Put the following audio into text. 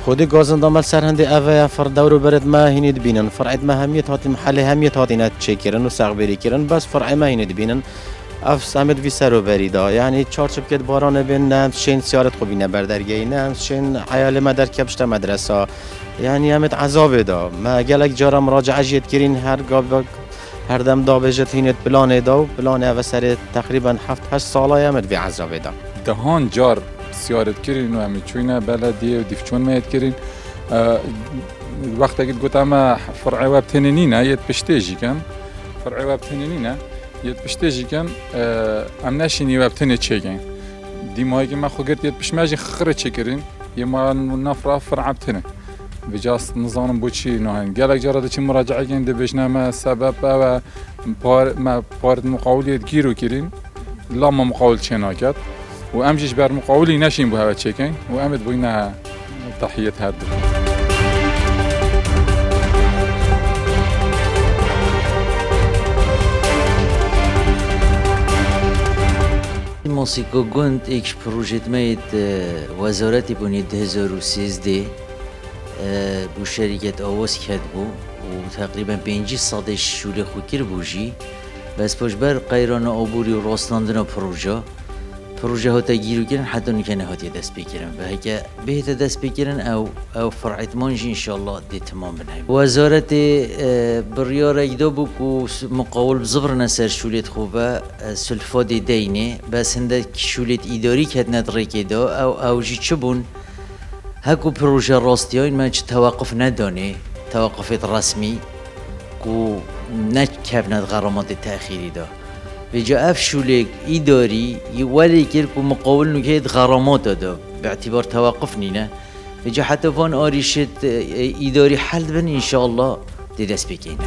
خودی گازن دامل سر هندی اوه فر دورو برد ما هینید بینن فرعت ما همیت هاتی محل همیت هاتی نت چه کرن و سقبری کرن بس فرع ما هینید بینن اف سمت وی سر و بریدا یعنی چارچوب کد باران بین نم شین سیارت خوبی نبردرگی نم شین عیال ما در کبشت مدرسه یعنی همت عذاب دا ما گلک جارا مراجعه جیت کرین هر دم دابجت هینت بلانه دا و بلانه و سر تقریبا 7-8 ساله همت وی عذاب دا دهان جار سیارت کرین و همی چوینه بلدیه و دیفچون میت کرین وقتی که گفتم فرع وب تنینه یت پشتیجی کن فرع وب تنینه یت پشتیجی کن ام نشینی وب تنی چیکن دیمایی که ما خوگرد یت پشماجی خره چکرین یه ما نفر فرع تنه بجاست نظام بوچی نهان گلک جرات چی مراجعه کن دبیشنامه سبب و ما پارت مقاولیت گیرو کرین لام مقاول چناکت و امجش بر مقاولی نشین بو هوا چکن و امد بوینا تحیت هر دو موسیقى گوند ایک پروژه مید وزارتی بونید 2013 بو شرکت آواز کرد بو و تقریبا 5 سالش شوله خوکر بوجی بس پشبر قیران عبوری و راستاندن پروژه ها تگیرو کردن حتی نکنه هاتی دست بگیرن و هکه بهت دست بگیرن او فرعت مانجی انشالله دی تمام بنهیم وزارت بریار اگدا بو که مقاول بزبر نسر شولیت خوبه سلفاد دینه بس هنده شولیت ایداری کد ندره کدا او جی چه بون هکو پروژه راستی های من چه توقف ندانه توقفت رسمی که نکب ند غرامات تأخیری دا بجا اف شولك إداري يولي كيركو مقاول نكيد غرامات دا باعتبار توقف نينا بجا حتى فان آريشت إداري حل بن إن شاء الله دي دست بكينا